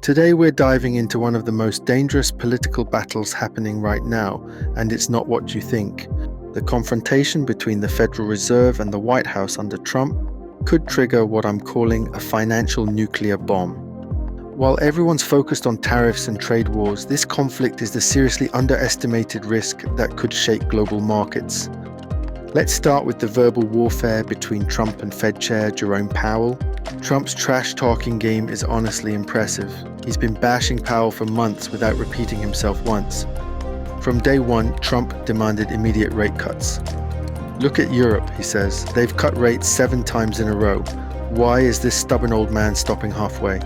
Today we're diving into one of the most dangerous political battles happening right now, and it's not what you think. The confrontation between the Federal Reserve and the White House under Trump could trigger what I'm calling a financial nuclear bomb. While everyone's focused on tariffs and trade wars, this conflict is the seriously underestimated risk that could shake global markets. Let's start with the verbal warfare between Trump and Fed Chair Jerome Powell. Trump's trash-talking game is honestly impressive. He's been bashing Powell for months without repeating himself once. From day one, Trump demanded immediate rate cuts. Look at Europe, he says. They've cut rates 7 times in a row. Why is this stubborn old man stopping halfway?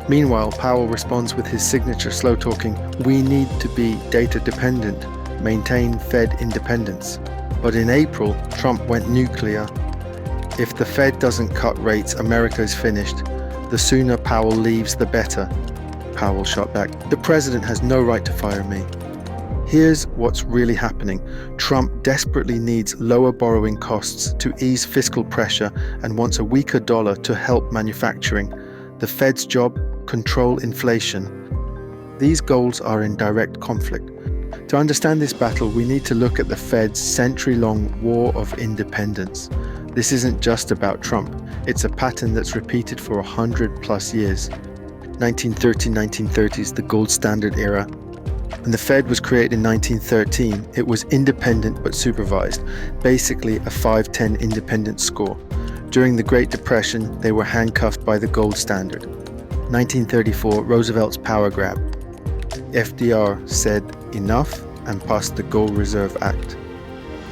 Meanwhile, Powell responds with his signature slow-talking, "We need to be data-dependent, maintain Fed independence." But in April, Trump went nuclear. If the Fed doesn't cut rates, America is finished. The sooner Powell leaves, the better. Powell shot back, "The president has no right to fire me." Here's what's really happening. Trump desperately needs lower borrowing costs to ease fiscal pressure and wants a weaker dollar to help manufacturing. The Fed's job? Control inflation. These goals are in direct conflict. To understand this battle, we need to look at the Fed's century-long war of independence. This isn't just about Trump. It's a pattern that's repeated for 100+ years. 1930s, the gold standard era. When the Fed was created in 1913, it was independent but supervised, basically a 5-10 independence score. During the Great Depression, they were handcuffed by the gold standard. 1934, Roosevelt's power grab. FDR said enough and passed the Gold Reserve Act.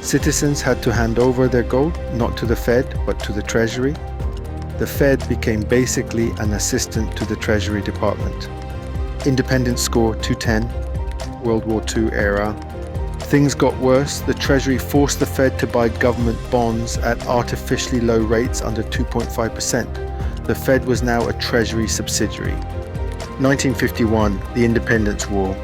Citizens had to hand over their gold, not to the Fed, but to the Treasury. The Fed became basically an assistant to the Treasury Department. Independence score 210, World War II era. Things got worse. The Treasury forced the Fed to buy government bonds at artificially low rates under 2.5%. The Fed was now a Treasury subsidiary. 1951, the Independence War.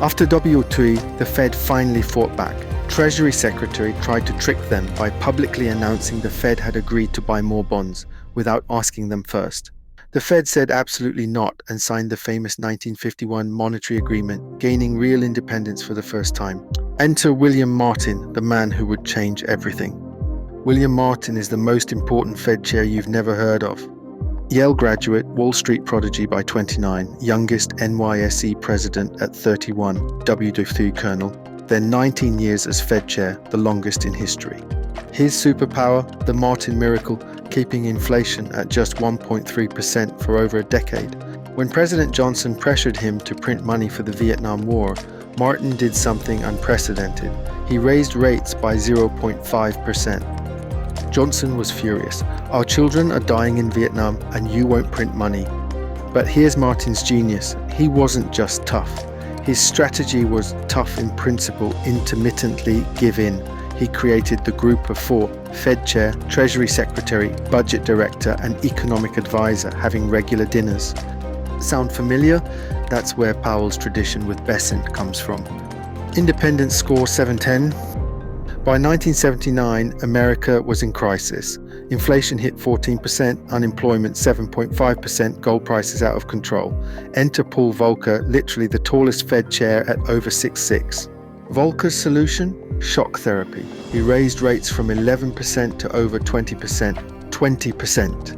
After WTO, the Fed finally fought back. Treasury Secretary tried to trick them by publicly announcing the Fed had agreed to buy more bonds without asking them first. The Fed said absolutely not and signed the famous 1951 monetary agreement, gaining real independence for the first time. Enter William Martin, the man who would change everything. William Martin is the most important Fed chair you've never heard of. Yale graduate, Wall Street prodigy by 29, youngest NYSE president at 31, WTO colonel, then 19 years as Fed chair, the longest in history. His superpower, the Martin miracle, keeping inflation at just 1.3% for over a decade. When President Johnson pressured him to print money for the Vietnam War, Martin did something unprecedented. He raised rates by 0.5%. Johnson was furious. "Our children are dying in Vietnam and you won't print money." But here's Martin's genius. He wasn't just tough. His strategy was tough in principle, intermittently give in. He created the group of 4, Fed Chair, Treasury Secretary, Budget Director, and Economic Advisor, having regular dinners. Sound familiar? That's where Powell's tradition with Besant comes from. Independence score 710. By 1979, America was in crisis. Inflation hit 14%, unemployment 7.5%, gold prices out of control. Enter Paul Volcker, literally the tallest Fed chair at over 6'6". Volcker's solution? Shock therapy. He raised rates from 11% to over 20%. 20%.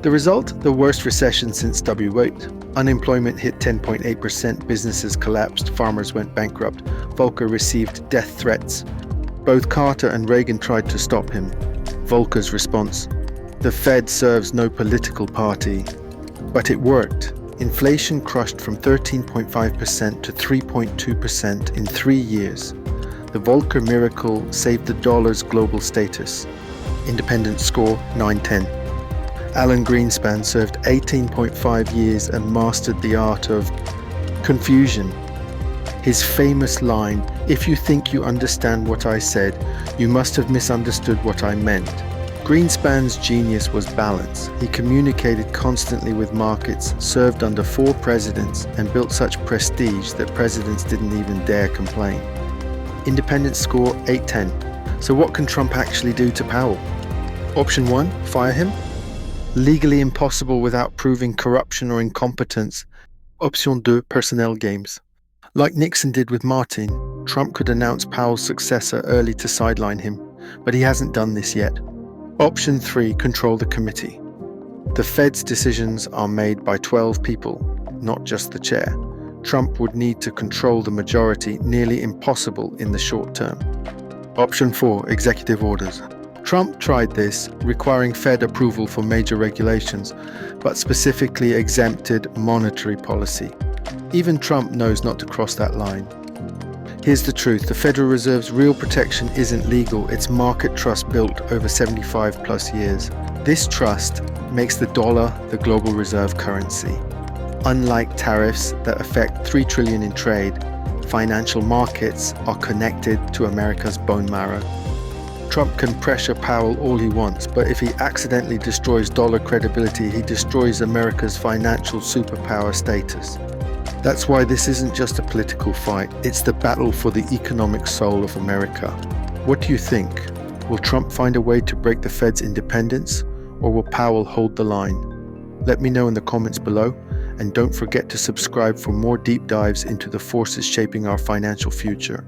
The result? The worst recession since W8. Unemployment hit 10.8%, businesses collapsed, farmers went bankrupt. Volcker received death threats. Both Carter and Reagan tried to stop him. Volcker's response: "The Fed serves no political party." But it worked. Inflation crushed from 13.5% to 3.2% in 3 years. The Volcker miracle saved the dollar's global status. Independence score 910. Alan Greenspan served 18.5 years and mastered the art of confusion. His famous line, "If you think you understand what I said, you must have misunderstood what I meant." Greenspan's genius was balance. He communicated constantly with markets, served under 4 presidents, and built such prestige that presidents didn't even dare complain. Independence score 810. So what can Trump actually do to Powell? Option 1, fire him. Legally impossible without proving corruption or incompetence. Option 2, personnel games. Like Nixon did with Martin, Trump could announce Powell's successor early to sideline him, but he hasn't done this yet. Option 3, control the committee. The Fed's decisions are made by 12 people, not just the chair. Trump would need to control the majority, nearly impossible in the short term. Option 4, executive orders. Trump tried this, requiring Fed approval for major regulations, but specifically exempted monetary policy. Even Trump knows not to cross that line. Here's the truth, the Federal Reserve's real protection isn't legal, it's market trust built over 75 plus years. This trust makes the dollar the global reserve currency. Unlike tariffs that affect $3 trillion in trade, financial markets are connected to America's bone marrow. Trump can pressure Powell all he wants, but if he accidentally destroys dollar credibility, he destroys America's financial superpower status. That's why this isn't just a political fight, it's the battle for the economic soul of America. What do you think? Will Trump find a way to break the Fed's independence, or will Powell hold the line? Let me know in the comments below, and don't forget to subscribe for more deep dives into the forces shaping our financial future.